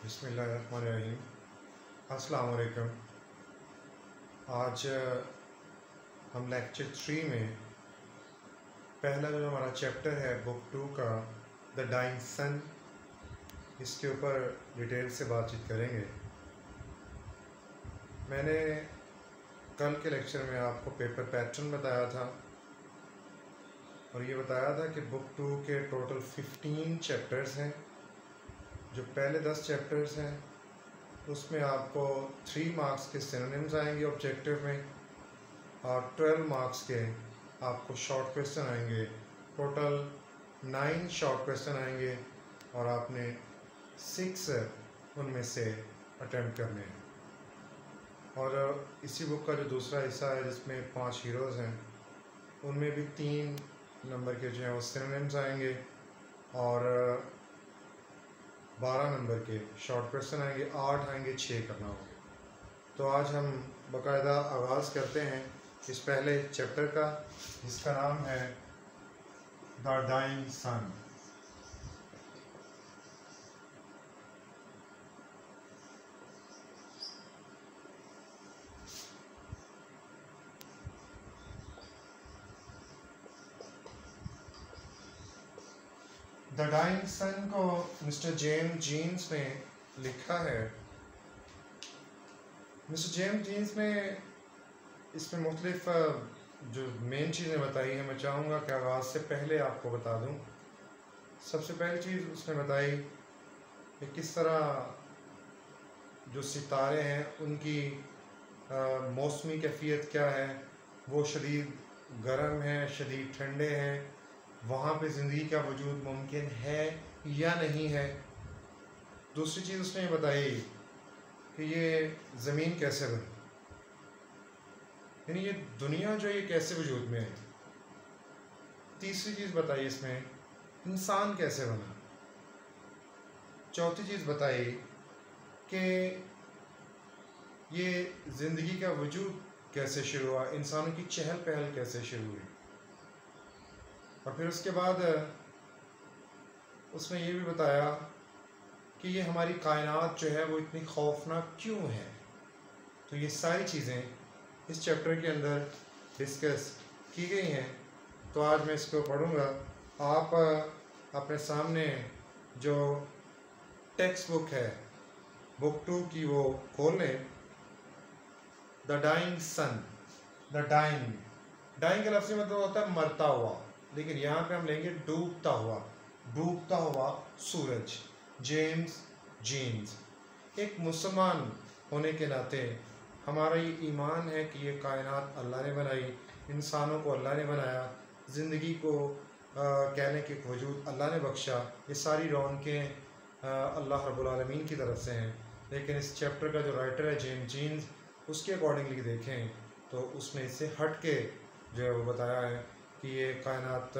बिस्मिल्लाहिर्रहमानिर्रहीम। अस्सलाम वालेकुम। आज हम लेक्चर 3 में पहला जो हमारा चैप्टर है बुक 2 का द डाइंग सन, इसके ऊपर डिटेल से बातचीत करेंगे। मैंने कल के लेक्चर में आपको पेपर पैटर्न बताया था और ये बताया था कि बुक 2 के टोटल 15 चैप्टर्स हैं। जो पहले 10 चैप्टर्स हैं उसमें आपको 3 मार्क्स के सिनोनिम्स आएंगे ऑब्जेक्टिव में और 12 मार्क्स के आपको शॉर्ट क्वेश्चन आएंगे। टोटल 9 शॉर्ट क्वेश्चन आएंगे और आपने 6 उनमें से अटेम्प्ट करने हैं। और इसी बुक का जो दूसरा हिस्सा है जिसमें 5 हीरोज़ हैं, उनमें भी 3 नंबर के जो हैं वो सिनोनिम्स आएंगे और 12 नंबर के शॉर्ट क्वेश्चन आएंगे। 8 आएंगे, 6 करना होगा। तो आज हम बाकायदा आगाज़ करते हैं इस पहले चैप्टर का, जिसका नाम है the dying sun. The dying sun को मिस्टर जेम्स जीन्स ने लिखा है। मिस्टर जेम्स जीन्स ने इसमें मुख्तलिफ जो मेन चीज़ें बताई हैं, मैं चाहूँगा कि आगाज़ से पहले आपको बता दूँ। सबसे पहली चीज़ उसने बताई कि किस तरह जो सितारे हैं उनकी मौसमी कैफियत क्या है, वो शदीद गर्म है, शदीद ठंडे हैं, वहाँ पे ज़िंदगी का वजूद मुमकिन है या नहीं है। दूसरी चीज़ उसने ये बताई कि ये ज़मीन कैसे बनी, यानी ये दुनिया जो ये कैसे वजूद में है। तीसरी चीज़ बताई इसमें इंसान कैसे बना। चौथी चीज़ बताई कि ये ज़िंदगी का वजूद कैसे शुरू हुआ, इंसानों की चहल पहल कैसे शुरू हुई। और फिर उसके बाद उसने ये भी बताया कि ये हमारी कायनात जो है वो इतनी खौफनाक क्यों है। तो ये सारी चीज़ें इस चैप्टर के अंदर डिस्कस की गई हैं। तो आज मैं इसको पढ़ूँगा। आप अपने सामने जो टेक्स्ट बुक है बुक 2 की वो खोल लें। The dying sun. The dying का लफ्ज़ मतलब होता है मरता हुआ, लेकिन यहाँ पे हम लेंगे डूबता हुआ सूरज। James jeans. एक मुसलमान होने के नाते हमारा ये ईमान है कि ये कायनात अल्लाह ने बनाई, इंसानों को अल्लाह ने बनाया, ज़िंदगी को कहने के वजूद अल्लाह ने बख्शा। ये सारी रौनकें अल्लाह रब्बुल आलमीन की तरफ से हैं। लेकिन इस चैप्टर का जो राइटर है जेम्स जीन्स, उसके अकॉर्डिंगली देखें तो उसने इससे हट के जो है वो बताया है कि ये कायनात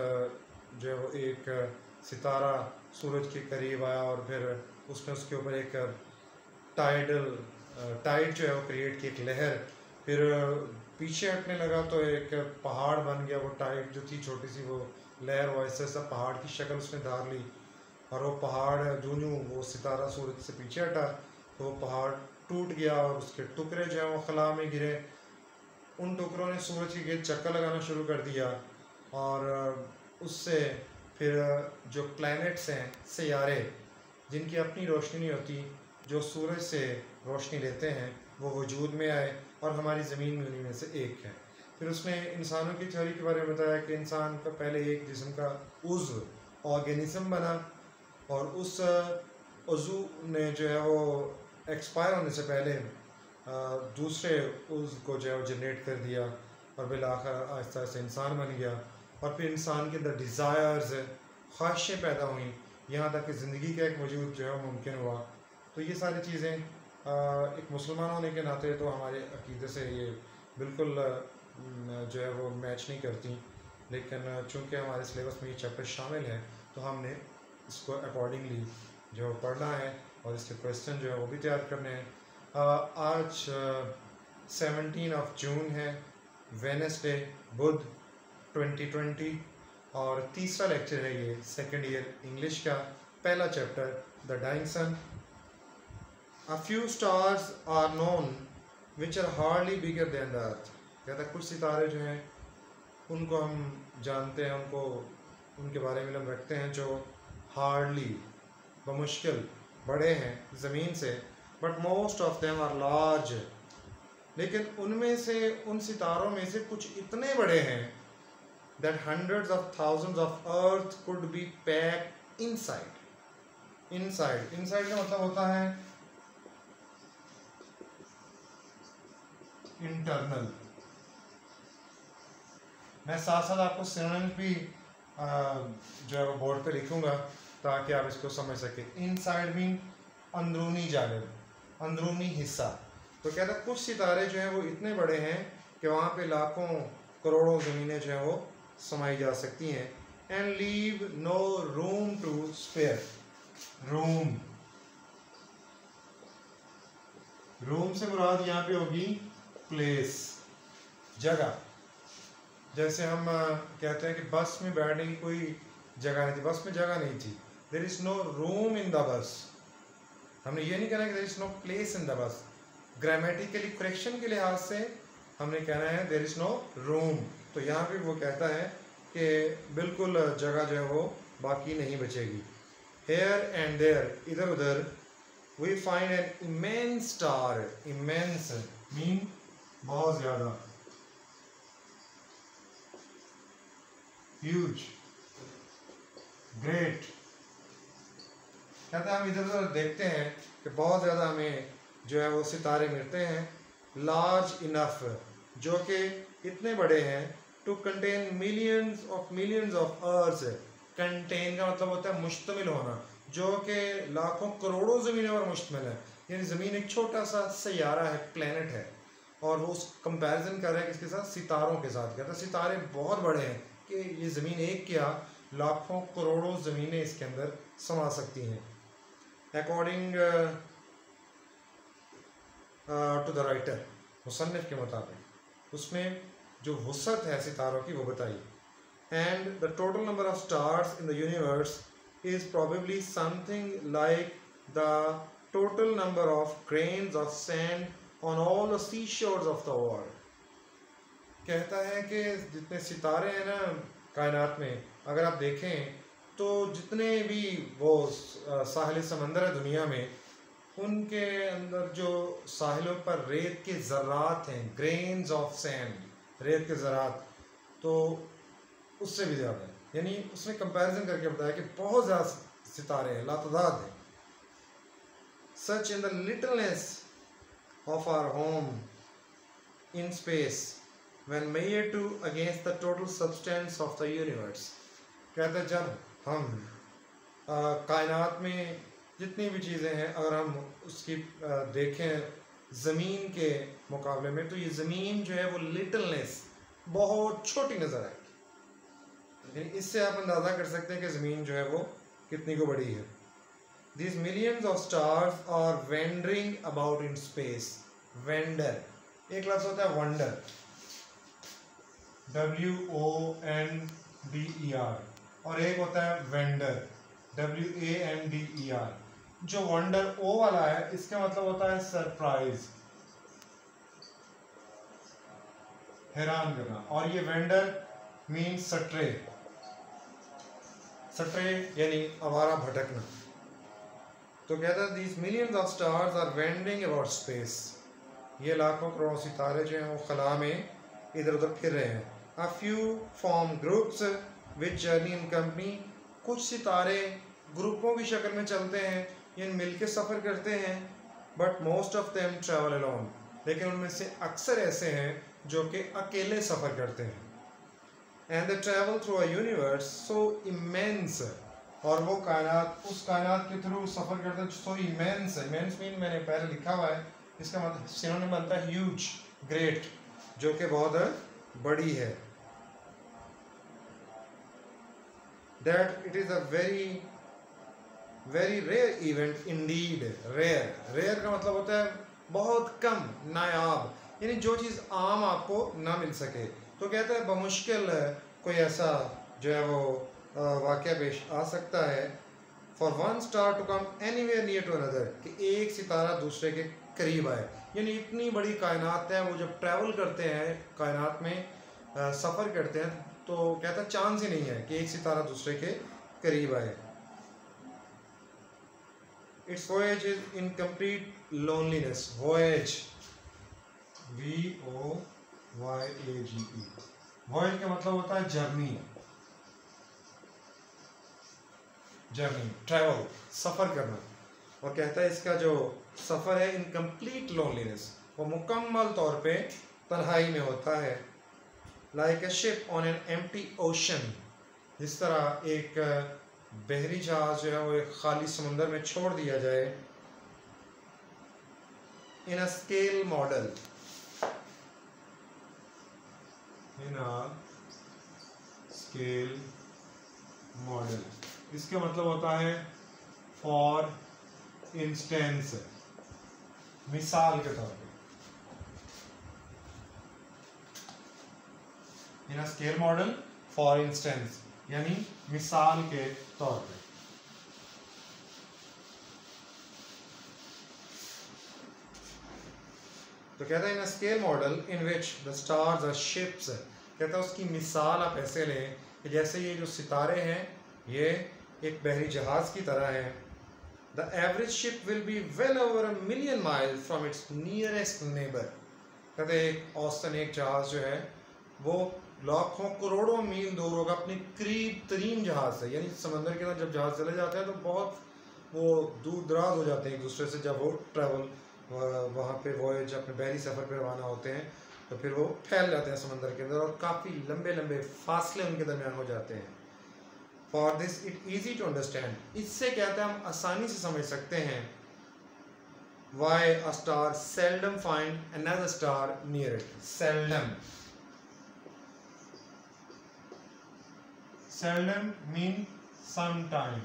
जो है वो एक सितारा सूरज के करीब आया और फिर उसने उसके ऊपर एक टाइड जो है वो क्रिएट की, एक लहर। फिर पीछे हटने लगा तो एक पहाड़ बन गया। वो टाइड जो थी छोटी सी, वो लहर वो ऐसा ऐसा पहाड़ की शक्ल उसने धार ली और वो पहाड़ जूं वो सितारा सूरज से पीछे हटा तो वो पहाड़ टूट गया और उसके टुकड़े जो हैं वो खला में गिरे। उन टुकड़ों ने सूरज के गिर्द चक्कर लगाना शुरू कर दिया और उससे फिर जो प्लैनेट्स हैं, सैयारे जिनकी अपनी रोशनी नहीं होती, जो सूरज से रोशनी लेते हैं, वो वजूद में आए और हमारी ज़मीन में उन्हीं में से एक है। फिर उसने इंसानों की थ्योरी के बारे में बताया कि इंसान का पहले एक जिस्म का उज़्व ऑर्गेनिज्म बना और उस उज़्व ने जो है वो एक्सपायर होने से पहले दूसरे उज़्व को जो है वो जनरेट कर दिया और बिल आखिर आहिस्ता आहिस्ता इंसान बन गया। और फिर इंसान के अंदर डिज़ायर्स, ख्वाहिशें पैदा हुई, यहाँ तक कि ज़िंदगी का एक वजूद जो है मुमकिन हुआ। तो ये सारी चीज़ें एक मुसलमान होने के नाते तो हमारे अक़ीदे से ये बिल्कुल जो है वो मैच नहीं करती, लेकिन चूँकि हमारे सिलेबस में ये चैप्टर शामिल है तो हमने इसको अकॉर्डिंगली जो पढ़ना है और इसके क्वेश्चन जो है वो भी तैयार करने हैं। आज 17 जून है, वेडनेसडे, बुध 2020 और तीसरा लेक्चर है ये सेकंड ईयर इंग्लिश का, पहला chapter the dying son. A few stars are known which are hardly bigger than the earth. कहता है कुछ सितारे जो हैं उनको हम जानते हैं, उनको उनके बारे में हम रखते हैं जो हार्डली बमुश्किल बड़े हैं ज़मीन से, but most of them are large, लेकिन उनमें से उन सितारों में से कुछ इतने बड़े हैं that hundreds of thousands of earth could be packed inside. inside का मतलब होता है इंटरनल। मैं साथ साथ आपको सिनोनिम भी जो है वो बोर्ड पे लिखूंगा ताकि आप इसको समझ सके। इनसाइड मीन अंदरूनी जानिब, अंदरूनी हिस्सा। तो कहता है कुछ सितारे जो हैं वो इतने बड़े हैं कि वहाँ पे लाखों करोड़ों ज़मीनें जो हैं वो समाई जा सकती हैं। And leave no room to spare. Room से मुराद यहाँ पे होगी प्लेस, जगह। जैसे हम कहते हैं कि बस में बैठने की कोई जगह नहीं थी, बस में जगह नहीं थी, there is no room in the bus. हमने ये नहीं कहना कि there is no place in the bus. Grammatically correction के लिहाज से हमने कहना है देयर इज़ नो रूम। तो यहाँ पे वो कहता है कि बिल्कुल जगह जो है वो बाकी नहीं बचेगी। हेयर एंड देयर, इधर उधर, we find an immense star. Immense mean बहुत ज़्यादा, ह्यूज, ग्रेट। कहते हैं हम इधर उधर देखते हैं कि बहुत ज़्यादा हमें जो है वो सितारे मिलते हैं। लार्ज इनफ, जो कि इतने बड़े हैं to contain millions of earth. Contain का मतलब होता है मुश्तमिल होना, जो कि लाखों करोड़ों ज़मीनों पर मुश्तमिल है। यानी ज़मीन एक छोटा सा सैयारा है, प्लेनेट है, और वो उस कंपैरिजन कर रहा है किसके साथ? सितारों के साथ। कहता है सितारे बहुत बड़े हैं कि ये ज़मीन एक क्या लाखों करोड़ों ज़मीनें इसके अंदर समा सकती हैं। अकॉर्डिंग टू द राइटर, मुसन्निफ के मुताबिक उसमें जो वसअत है सितारों की वो बताई। And the total number of stars in the universe is probably something like the total number of grains of sand on all the sea shores of the world. कहता है कि जितने सितारे हैं ना कायनात में, अगर आप देखें तो जितने भी वो साहिल समंदर है दुनिया में, उनके अंदर जो साहिलों पर रेत के ज़रात हैं, ग्रेन्स ऑफ सैंड, रेत के ज़रात, तो उससे भी ज़्यादा है। यानी उसने कंपैरिजन करके बताया कि बहुत ज़्यादा सितारे हैं, लातादाद हैं। Such in the littleness of our home in space when measured to against the total substance of the universe। कहते हैं जब हम कायनात में जितनी भी चीज़ें हैं अगर हम उसकी देखें ज़मीन के मुकाबले में, तो ये ज़मीन जो है वो लिटलनेस बहुत छोटी नज़र आएगी। इससे आप अंदाज़ा कर सकते हैं कि ज़मीन जो है वो कितनी को बड़ी है। These millions of stars are wandering about in space। Vendor, एक लफ्ज़ होता है वंडर, WONDER, और एक होता है वेंडर, WANDER। जो वंडर ओ वाला है इसका मतलब होता है सरप्राइज, हैरान करना, और ये वेंडर मीन सट्रे, सट्रे यानी आवारा भटकना। तो कहता है these millions of stars are wandering about space। ये लाखों करोड़ों सितारे जो हैं वो खला में इधर उधर फिर रहे हैं। A few form groups which journey in company। कुछ सितारे ग्रुपों की शक्ल में चलते हैं, यानी मिलके सफ़र करते हैं। But most of them travel alone। लेकिन उनमें से अक्सर ऐसे हैं जो कि अकेले सफ़र करते हैं। And they travel through a universe so immense। और वो कायनात, उस कायनात के थ्रू सफ़र करते हैं so immense। immense मीन मैंने पहले लिखा हुआ है, इसका मतलब सिनोनिम बनता है ह्यूज, ग्रेट, जो कि बहुत बड़ी है। That it is a very very rare event indeed। rare का मतलब होता है बहुत कम, नायाब, यानी जो चीज़ आम आपको ना मिल सके। तो कहता है बमुश्किल कोई ऐसा जो है वो वाक़या पेश आ सकता है for one star to come anywhere near to another, कि एक सितारा दूसरे के करीब आए। यानी इतनी बड़ी कायनात है, वो जब ट्रैवल करते हैं कायनात में सफ़र करते हैं तो कहता है चांस ही नहीं है कि एक सितारा दूसरे के करीब आए। Its voyage is in complete loneliness. Voyage VOYAGE, voyage का मतलब होता है जर्नी, ट्रैवल, सफ़र करना। और कहता है इसका जो सफ़र है इन कंप्लीट लोनलीनेस, वो मुकम्मल तौर पे तन्हाई में होता है। Like a ship on an empty ocean, जिस तरह एक बहरी जहाज जो है वो एक खाली समुंदर में छोड़ दिया जाए। In a scale model, in a scale model, इसका मतलब होता है फॉर इंस्टेंस, मिसाल के तौर पे। In a scale model for instance, यानी मिसाल के तौर पे। तो कहता है in a scale model in which the stars are ships, कहता है उसकी मिसाल आप ऐसे लें कि जैसे ये जो सितारे हैं ये एक बहरी जहाज की तरह है। The average ship will be well over 1 million mile from its nearest neighbour, कहते हैं एक औसतन एक जहाज जो है वो लाखों करोड़ों मील दूर होगा अपनी करीब तरीन जहाज से। यानी समंदर के अंदर जब जहाज चले जाते हैं तो बहुत वो दूर दराज हो जाते हैं एक दूसरे से। जब वो ट्रैवल वहाँ पे वॉयज अपने बहरी सफ़र पे रवाना होते हैं तो फिर वो फैल जाते हैं समंदर के अंदर और काफ़ी लंबे लंबे फासले उनके दरमियान हो जाते हैं। For this it easy to understand, इससे कहते हैं हम आसानी से समझ सकते हैं why a star seldom find another star near it. Seldom mean sometime.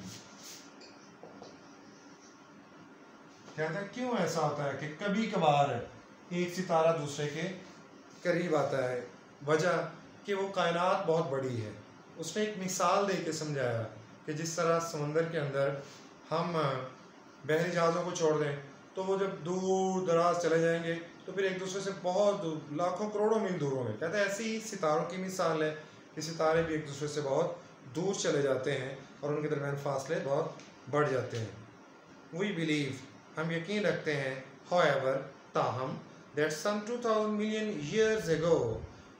कहते हैं क्यों ऐसा होता है कि कभी कभार एक सितारा दूसरे के करीब आता है? वजह कि वो कायनात बहुत बड़ी है। उसने एक मिसाल दे के समझाया कि जिस तरह समंदर के अंदर हम बहरी जहाज़ों को छोड़ दें तो वो जब दूर दराज चले जाएंगे तो फिर एक दूसरे से बहुत दूर, लाखों करोड़ों मील दूर होंगे। कहते हैं ऐसे ही सितारों की मिसाल है कि सितारे भी एक दूसरे से बहुत दूर चले जाते हैं और उनके दरमियान फासले बहुत बढ़ जाते हैं। वी बिलीव, हम यकीन रखते हैं, however, ताहम, that some 2000 million years ago,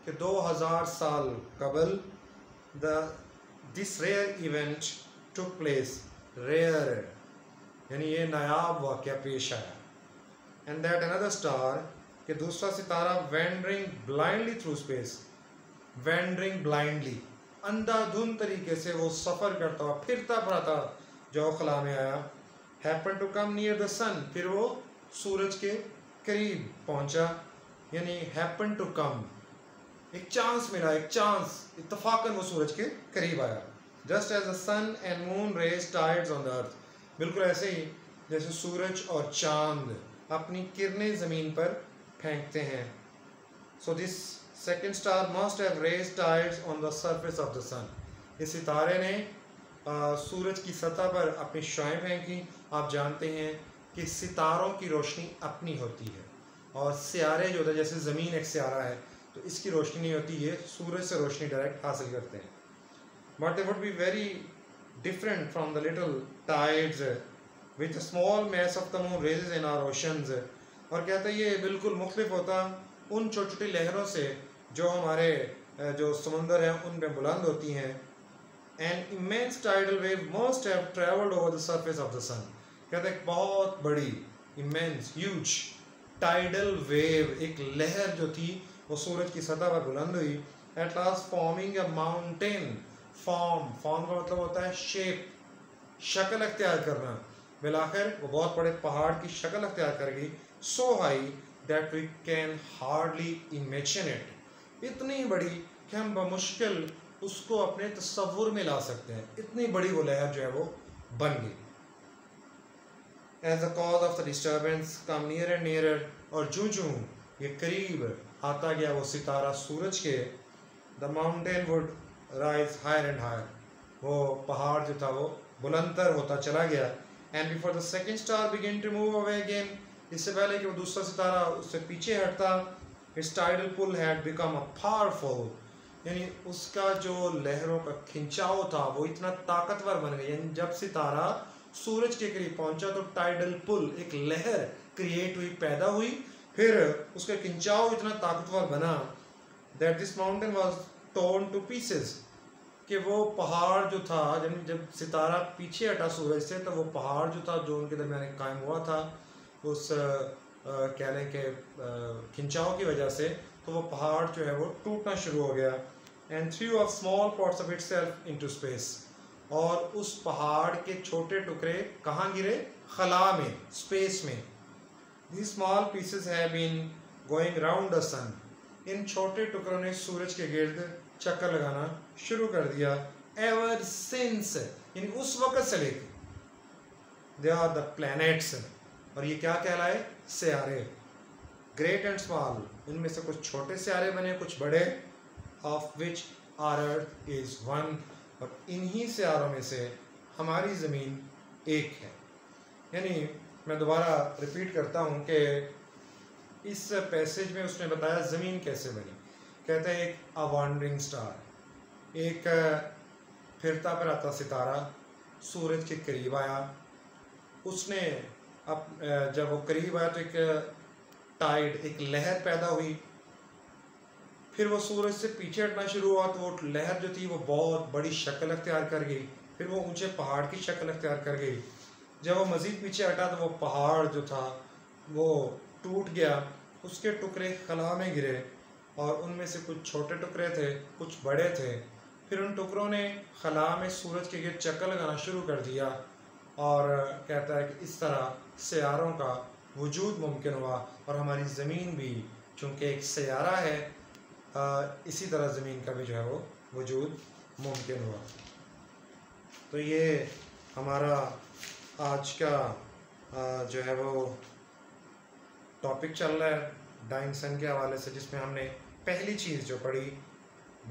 कि 2000 साल कबल this rare event took place, rare यानी ये नायाब वाक़या पेश आया। and that another star, कि दूसरा सितारा wandering blindly through space, wandering blindly, अंधाधुंध तरीके से वो सफ़र करता हुआ फिरता फराता जो खला में आया। Happen to come near the sun, फिर वो सूरज के करीब पहुंचा। यानी हैपन टू कम, एक चांस मिला, एक चांस, इत्तफाकन वो सूरज के करीब आया। Just as the sun and moon raise tides on the earth, बिल्कुल ऐसे ही जैसे सूरज और चांद अपनी किरणें ज़मीन पर फेंकते हैं। So this second star must have raised tides on the surface of the sun, इस सितारे ने सूरज की सतह पर अपनी शुआएं फेंकी। आप जानते हैं कि सितारों की रोशनी अपनी होती है और सियारे जो होते हैं, जैसे ज़मीन एक सियारा है तो इसकी रोशनी नहीं होती, ये सूरज से रोशनी डायरेक्ट हासिल करते हैं। But they would be very different from the little tides which the small mass of the moon raises in our oceans. और कहते हैं ये बिल्कुल मुख्तलिफ होता उन छोटी छोटी लहरों से जो हमारे जो समंदर हैं उन में बुलंद होती हैं। An immense tidal wave must have travelled over the surface of the sun, कहते हैं बहुत बड़ी immense huge tidal wave, एक लहर जो थी वो सूरज की सतह पर बुलंद हुई। At last forming a mountain, form का मतलब होता है shape, शक्ल अख्तियार करना। बिलाखिर वो बहुत बड़े पहाड़ की शक्ल अख्तियार कर गई। So high that we can hardly imagine it, इतनी बड़ी कि हम बमुश्किल उसको अपने तस्वुर में ला सकते हैं। इतनी बड़ी वो लहर जो है वो बन गई। As the cause of the disturbance come near and nearer, और जूं ये करीब आता गया वो सितारा सूरज के, the mountain would rise higher and higher, वो पहाड़ जो था वो बुलंदतर होता चला गया। And before the second star begin to move away again, इससे पहले कि वो दूसरा सितारा उससे पीछे हटता, its tidal pull had become a powerful, यानी उसका जो लहरों का खिंचाव था वो इतना ताकतवर बन गया। यानी जब सितारा सूरज के करीब पहुंचा तो टाइडल पुल, एक लहर क्रिएट हुई, पैदा हुई, फिर उसका खिंचाव इतना ताकतवर बना that this mountain was torn two pieces, कि वो पहाड़ जो था, जब सितारा पीछे हटा सूरज से तो वो पहाड़ जो था जो उनके दरमियान कायम हुआ था उस कह लें कि खिंचाव की वजह से, तो वो पहाड़ जो है वो टूटना शुरू हो गया। And through of small parts of itself into space, और उस पहाड़ के छोटे टुकड़े कहाँ गिरे? खला में, स्पेस में। These small pieces have been going round the sun, इन छोटे टुकड़ों ने सूरज के गिर्द चक्कर लगाना शुरू कर दिया। Ever since, यानी उस वक़्त से लेकर they are the planets, और ये क्या कहलाए? सियारे। ग्रेट एंड स्मॉल, इनमें से कुछ छोटे सियारे बने, कुछ बड़े, of which our earth is one, और इन्हीं सियारों में से हमारी ज़मीन एक है। यानी मैं दोबारा रिपीट करता हूँ कि इस पैसेज में उसने बताया ज़मीन कैसे बनी। कहते हैं एक अ वॉन्डरिंग स्टार, एक फिरता फिराता सितारा सूरज के करीब आया, उसने जब वो करीब आया तो एक टाइड, एक लहर पैदा हुई, फिर वो सूरज से पीछे हटना शुरू हुआ तो वो लहर जो थी वो बहुत बड़ी शक्ल अख्तियार कर गई, फिर वो ऊंचे पहाड़ की शक्ल अख्तियार कर गई। जब वो मज़ीद पीछे हटा तो वो पहाड़ जो था वो टूट गया, उसके टुकड़े खला में गिरे, और उनमें से कुछ छोटे टुकड़े थे, कुछ बड़े थे। फिर उन टुकड़ों ने खला में सूरज के गिर्द चक्कर लगाना शुरू कर दिया, और कहता है कि इस तरह सियारों का वजूद मुमकिन हुआ, और हमारी ज़मीन भी चूँकि एक सियारा है, इसी तरह ज़मीन का भी जो है वो वजूद मुमकिन हुआ। तो ये हमारा आज का जो है वो टॉपिक चल रहा है डाइंग सन के हवाले से, जिसमें हमने पहली चीज़ जो पढ़ी,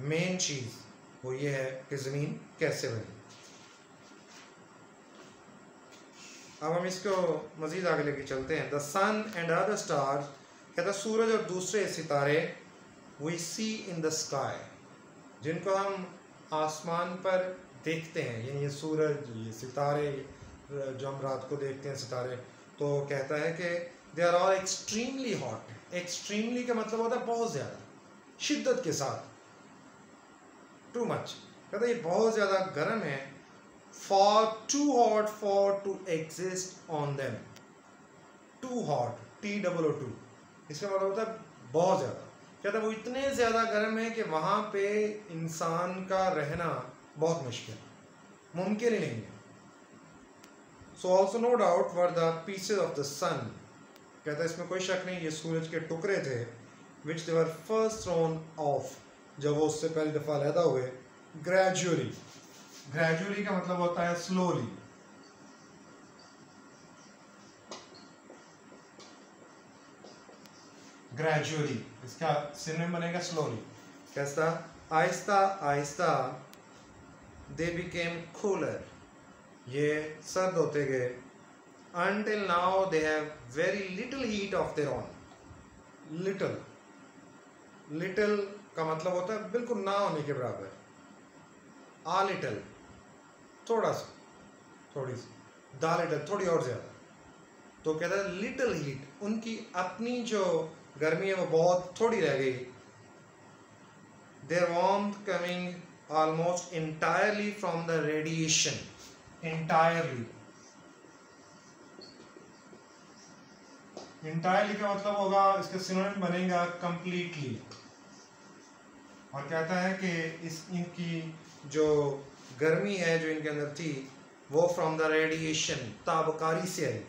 मेन चीज़, वो ये है कि ज़मीन कैसे बनी। अब हम इसको मज़ीद आगे लेके चलते हैं। The sun and other stars, कहता सूरज और दूसरे सितारे, we see in the sky, जिनको हम आसमान पर देखते हैं, यानी ये सूरज, ये सितारे जो हम रात को देखते हैं सितारे, तो कहता है कि they are all extremely hot. Extremely का मतलब होता है बहुत ज़्यादा, शिद्दत के साथ, टू मच। कहता है ये बहुत ज़्यादा गर्म है, far too hot for to exist on them. Too hot, TOO, इसका मतलब होता है बहुत ज़्यादा। कहता है वो इतने ज़्यादा गर्म है कि वहाँ पे इंसान का रहना बहुत मुश्किल, मुमकिन ही नहीं है। So also no doubt were the pieces of the sun, कहता है इसमें कोई शक नहीं ये सूरज के टुकड़े थे, विच दे वर फर्स्ट थ्रोन ऑफ, जब वो उससे पहली दफ़ा अलहदा हुए, ग्रेजुअली। ग्रेजुअली का मतलब होता है स्लोली, ग्रेजुअली, इसका सिनोनिम बनेगा स्लोली। कैसा? Aahista Aahista, they became cooler, ये सर्द होते गए, until now they have very little heat of their own. little, little का मतलब होता है बिल्कुल ना होने के बराबर, a little थोड़ा सा, थोड़ी सी, द लिटल थोड़ी और ज़्यादा। तो कहता है लिटिल हीट, उनकी अपनी जो गर्मी है वो बहुत थोड़ी रह गई। Their warmth coming almost entirely from the radiation, entirely, entirely का मतलब होगा, इसका सिनोनिम बनेगा कंप्लीटली। और कहता है कि इनकी जो गर्मी है जो इनके अंदर थी वो फ्रॉम द रेडिएशन, ताबकारी से आई,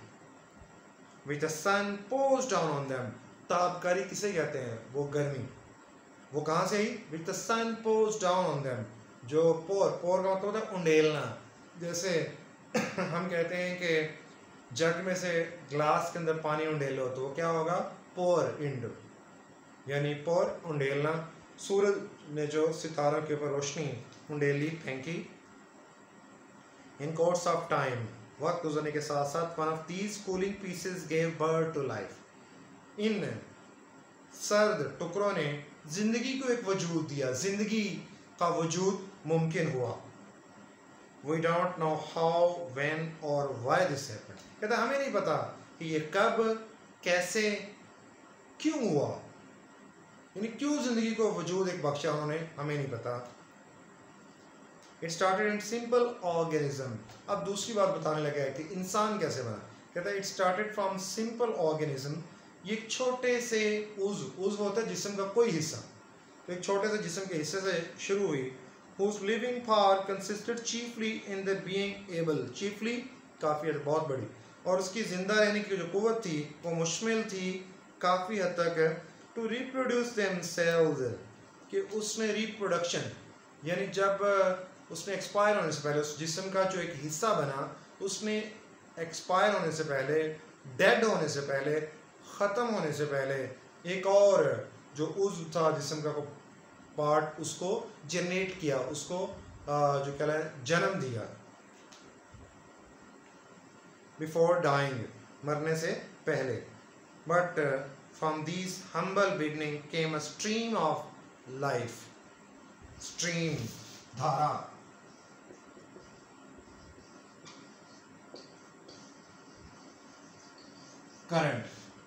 which the sun pours down on them. ताबकारी किसे कहते हैं? वो गर्मी, वो कहाँ से आई? Which the sun pours down on them. जो पोर का मतलब होता है उंडेलना, जैसे हम कहते हैं कि जग में से ग्लास के अंदर पानी उंडेलो तो वो क्या होगा? पोर इंड, यानी पोर उंडेलना। सूरज ने जो सितारों के ऊपर रोशनी उंडेली, फेंकी। इन कोर्स ऑफ टाइम, वक्त गुजरने के साथ साथ, one of these cooling pieces gave birth to life, इन सर्द टुकड़ों ने जिंदगी को एक वजूद दिया, जिंदगी का वजूद मुमकिन हुआ। We don't know how, when और व्हाई दिस हैपेंड, कहता हमें नहीं पता कि ये कब, कैसे, क्यों हुआ, यानी क्यों जिंदगी को वजूद एक बख्शा उन्होंने, हमें नहीं पता। It started in simple organism, अब दूसरी बात बताने लगा है कि इंसान कैसे बना। कहता है it started from simple organism, ये एक छोटे से उज़ होता है जिस्म का कोई हिस्सा, तो एक छोटे से जिस्म के हिस्से से शुरू हुई। whose living power consisted chiefly in the being able, chiefly काफ़ी बहुत बड़ी, और उसकी ज़िंदा रहने की जो कुव्वत थी वो मुश्मिल थी काफ़ी हद तक to reproduce themselves, कि उसने रिप्रोडक्शन, यानी जब उसने एक्सपायर होने से पहले, उस जिस्म का जो एक हिस्सा बना, उसने एक्सपायर होने से पहले, डेड होने से पहले, ख़त्म होने से पहले एक और जो उज़्व था जिस्म का को पार्ट, उसको जनरेट किया, उसको जो कहला है जन्म दिया। बिफोर डाइंग, मरने से पहले। But from these humble beginning came a stream of life, stream धारा, करंट,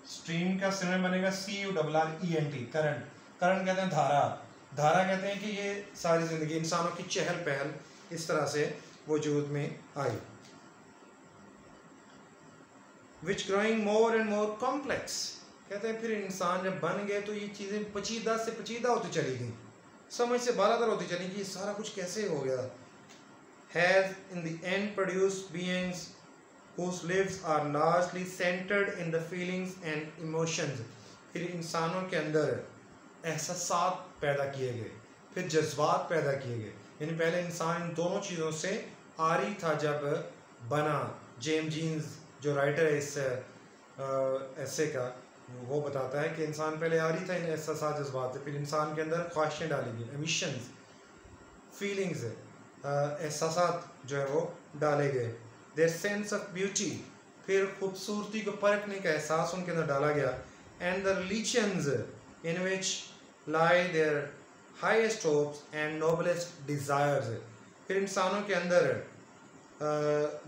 स्ट्रीम का सिनोनिम बनेगा CURRENT, करंट। करंट कहते हैं धारा, धारा कहते हैं कि ये सारी ज़िंदगी इंसानों की चहल पहल इस तरह से वजूद में आई। Which growing more and more complex, कहते हैं फिर इंसान जब बन गए तो ये चीज़ें पेचीदा से पेचीदा होती चली गई, समझ से बालातर होती चली गई, ये सारा कुछ कैसे हो गया। Has in the end produce beings whose lives are largely centered in the feelings and emotions, फिर इंसानों के अंदर एहसासात पैदा किए गए, फिर जज्बात पैदा किए गए, यानी पहले इंसान इन दोनों चीज़ों से आरी था जब बना। जेम्स जीन्स जो राइटर है इस ऐसे का, वो बताता है कि इंसान पहले आरी था इन एहसासात जज्बात से, फिर इंसान के अंदर ख्वाहिशें डाली गई, एमिशंस, फीलिंग्स, एहसासात जो है वो डाले गए। देयर सेंस ऑफ ब्यूटी, फिर खूबसूरती को परखने का एहसास उनके अंदर डाला गया। And the religions in which lie their highest hopes and noblest desires, फिर इंसानों के अंदर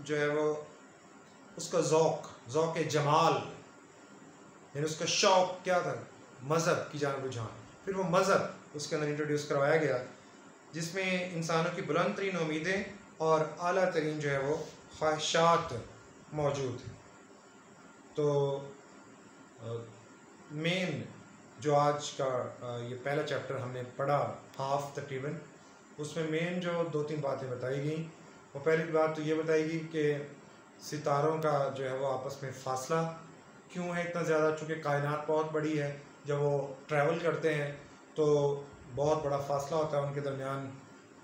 जो है वो उसका ज़ौक़ जमाल, यानी उसका शौक़ क्या था, मज़हब की जानिब रुझान, फिर वो मज़हब उसके अंदर इंट्रोड्यूस करवाया गया, जिसमें इंसानों की बुलंद तरीन उम्मीदें और आला तरीन जो है वो ख्वाहिशात मौजूद हैं। तो मेन जो आज का ये पहला चैप्टर हमने पढ़ा हाफ तकरीबन, उसमें मेन जो 2-3 बातें बताई गई, वो पहली बात तो ये बताई गई कि सितारों का जो है वो आपस में फासला क्यों है इतना ज़्यादा, चूँकि कायनात बहुत बड़ी है, जब वो ट्रैवल करते हैं तो बहुत बड़ा फासला होता है उनके दरमियान।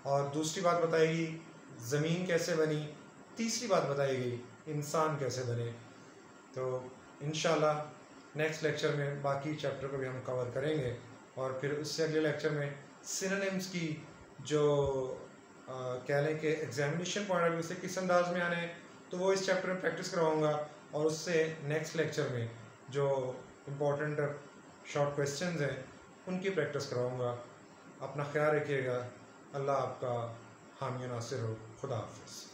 और दूसरी बात बताई गई ज़मीन कैसे बनी, तीसरी बात बताई गई इंसान कैसे बने। तो इंशाल्लाह नेक्स्ट लेक्चर में बाकी चैप्टर को भी हम कवर करेंगे, और फिर उससे अगले लेक्चर में सिनोनिम्स की जो कह लें कि एग्जामिनेशन पॉइंट ऑफ व्यू से किस अंदाज में आने हैं, तो वो इस चैप्टर में प्रैक्टिस करवाऊँगा, और उससे नेक्स्ट लेक्चर में जो इम्पोर्टेंट शॉर्ट क्वेश्चंस हैं उनकी प्रैक्टिस करवाऊँगा। अपना ख्याल रखिएगा, अल्लाह आपका हामी नासिर हो, खुदा हाफिज़।